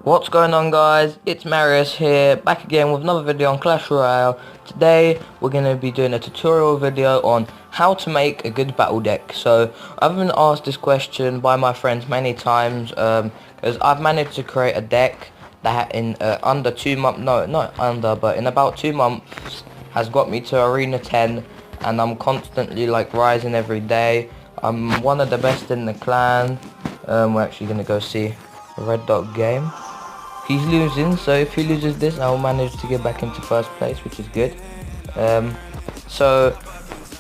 What's going on, guys? It's Marius here, back again with another video on Clash Royale. Today we're going to be doing a tutorial video on how to make a good battle deck. So I've been asked this question by my friends many times because I've managed to create a deck that in under 2 months, no not under, but in about 2 months has got me to Arena 10, and I'm constantly like rising every day. I'm one of the best in the clan. We're actually going to go see the Red Dot game. He's losing, so if he loses this, I'll manage to get back into first place, which is good. So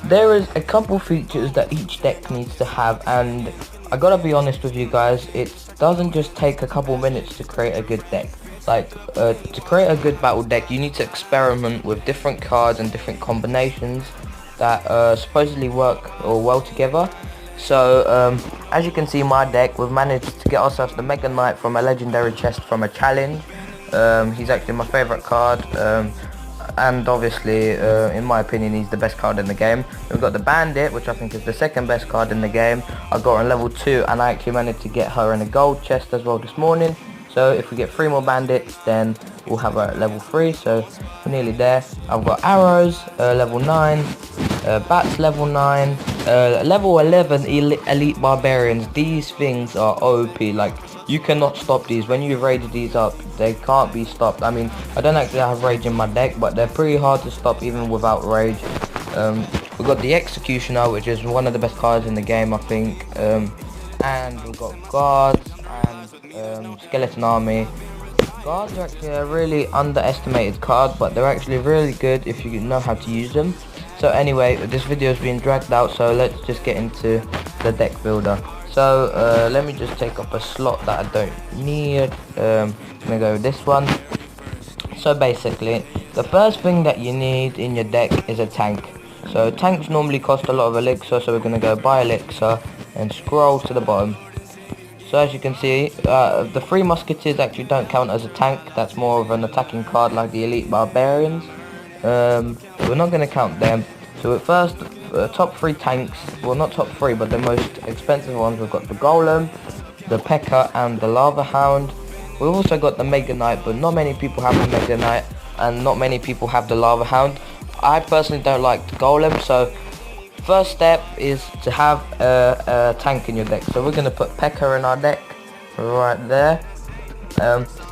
there is a couple features that each deck needs to have, and I gotta be honest with you guys, it doesn't just take a couple minutes to create a good deck. Like to create a good battle deck, you need to experiment with different cards and different combinations that supposedly work or well together. So as you can see, my deck, we've managed to get ourselves the Mega Knight from a legendary chest from a challenge. He's actually my favourite card, and obviously in my opinion he's the best card in the game. We've got the Bandit, which I think is the second best card in the game. I got her on level 2, and I actually managed to get her in a gold chest as well this morning. So if we get 3 more bandits, then we'll have her at level 3, so we're nearly there. I've got arrows, level 9, bats level 9, level 11 elite barbarians. These things are OP, like you cannot stop these. When you rage these up, they can't be stopped. I mean, I don't actually have rage in my deck, but they're pretty hard to stop even without rage. We've got the Executioner, which is one of the best cards in the game, I think, and we've got guards and skeleton army. Guards are actually a really underestimated card, but they're actually really good if you know how to use them. So anyway, this video is being dragged out, so let's just get into the deck builder. So let me just take up a slot that I don't need. I'm gonna go with this one. So basically, the first thing that you need in your deck is a tank. So tanks normally cost a lot of elixir, so we're gonna go buy elixir and scroll to the bottom. So as you can see, the 3 musketeers actually don't count as a tank. That's more of an attacking card like the elite barbarians. We're not going to count them. So at first, top 3 tanks, well not top 3, but the most expensive ones, we've got the Golem, the P.E.K.K.A. and the Lava Hound. We've also got the Mega Knight, but not many people have the Mega Knight, and not many people have the Lava Hound. I personally don't like the Golem, so first step is to have a tank in your deck. So we're going to put P.E.K.K.A. in our deck, right there.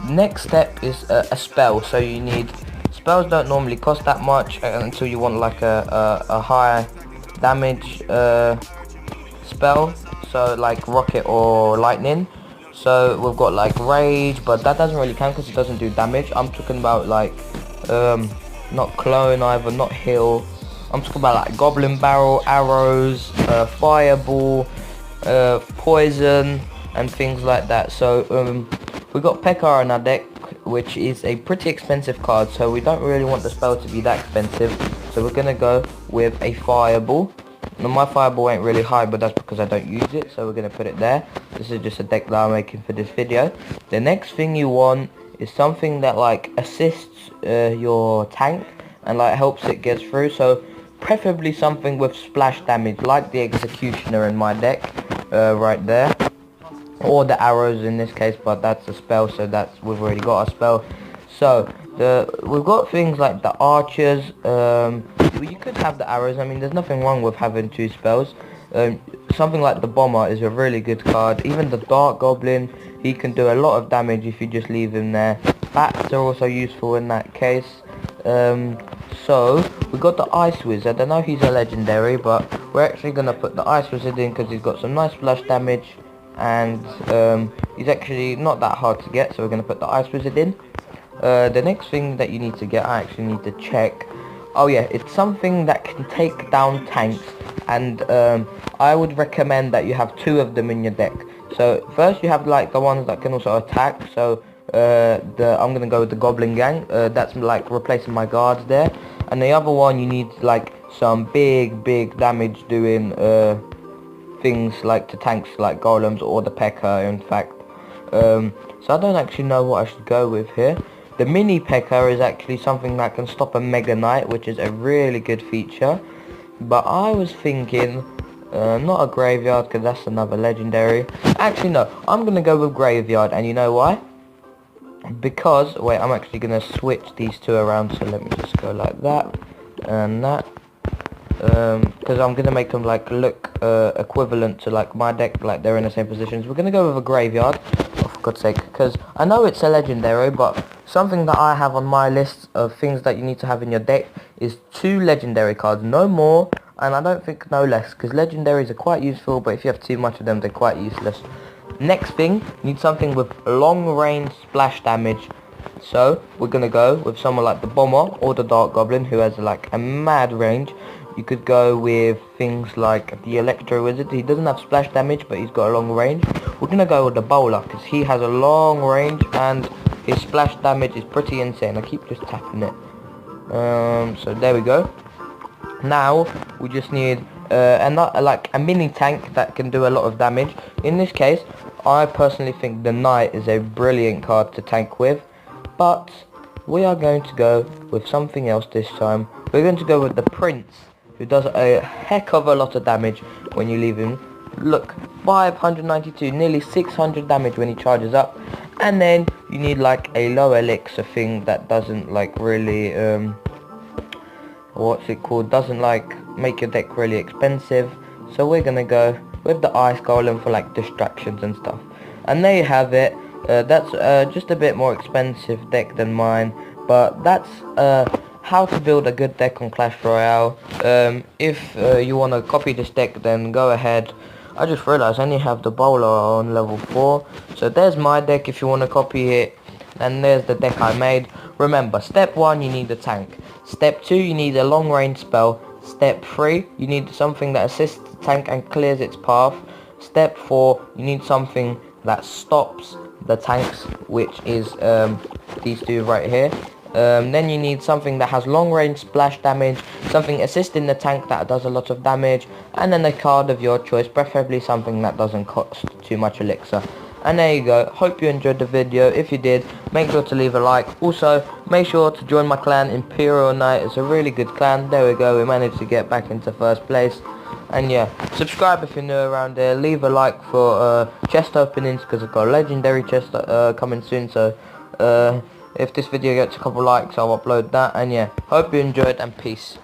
Next step is a spell. So you need, spells don't normally cost that much until you want like a high damage spell, so like rocket or lightning. So we've got like rage, but that doesn't really count because it doesn't do damage. I'm talking about like not clone either, not heal. I'm talking about like goblin barrel, arrows, fireball, poison and things like that. So we got P.E.K.K.A. in our deck, which is a pretty expensive card, so we don't really want the spell to be that expensive. So we're gonna go with a fireball. Now my fireball ain't really high, but that's because I don't use it, so we're gonna put it there. This is just a deck that I'm making for this video. The next thing you want is something that like assists your tank and like helps it get through. So preferably something with splash damage, like the Executioner in my deck, right there, or the arrows in this case, but that's a spell, so that's, we've already got a spell. So we've got things like the archers. You could have the arrows. I mean, there's nothing wrong with having 2 spells. Something like the bomber is a really good card. Even the dark goblin, he can do a lot of damage if you just leave him there. Bats are also useful in that case. So we got the Ice Wizard. I know he's a legendary, but we're actually gonna put the Ice Wizard in because he's got some nice splash damage, and he's actually not that hard to get, so we're gonna put the Ice Wizard in. The next thing that you need to get, I actually need to check. Oh yeah, it's something that can take down tanks, and I would recommend that you have 2 of them in your deck. So first you have like the ones that can also attack. So I'm gonna go with the Goblin Gang. That's like replacing my guards there. And the other one, you need like some big damage doing things like to tanks like golems or the P.E.K.K.A. in fact. So I don't actually know what I should go with here. The mini P.E.K.K.A. is actually something that can stop a Mega Knight, which is a really good feature. But I was thinking not a Graveyard, because that's another legendary. Actually no, I'm gonna go with Graveyard, and you know why? because, wait, I'm actually going to switch these two around, so let me just go like that and that, because I'm going to make them like look equivalent to like my deck, like they're in the same positions. We're going to go with a graveyard, oh, for God's sake, because I know it's a legendary, but something that I have on my list of things that you need to have in your deck is 2 legendary cards, no more, and I don't think no less, because legendaries are quite useful, but if you have too much of them, they're quite useless. Next thing, you need something with long range splash damage. So we're gonna go with someone like the Bomber or the Dark Goblin, who has like a mad range. You could go with things like the Electro Wizard. He doesn't have splash damage, but he's got a long range. We're gonna go with the Bowler because he has a long range and his splash damage is pretty insane. I keep just tapping it. So there we go. Now we just need like a mini tank that can do a lot of damage. In this case, I personally think the Knight is a brilliant card to tank with, but we are going to go with something else this time. We're going to go with the Prince, who does a heck of a lot of damage when you leave him. Look, 592, nearly 600 damage when he charges up. And then you need like a low elixir thing that doesn't like really what's it called, doesn't like make your deck really expensive. So we're gonna go with the Ice Golem for like distractions and stuff. And there you have it. That's just a bit more expensive deck than mine, but that's how to build a good deck on Clash Royale. If you want to copy this deck, then go ahead. I just realized I only have the Bowler on level 4, so there's my deck if you want to copy it, and there's the deck I made. Remember, step 1 you need a tank, step 2 you need a long range spell, step 3 you need something that assists the tank and clears its path, step 4 you need something that stops the tanks, which is these two right here. Then you need something that has long range splash damage, something assisting the tank that does a lot of damage, and then a card of your choice, preferably something that doesn't cost too much elixir. And there you go. Hope you enjoyed the video. If you did, make sure to leave a like. Also, make sure to join my clan, Imperial Knight. It's a really good clan. There we go. We managed to get back into first place. And yeah, subscribe if you're new around there. Leave a like for chest openings, because I've got a legendary chest coming soon. So if this video gets a couple likes, I'll upload that. And yeah, hope you enjoyed, and peace.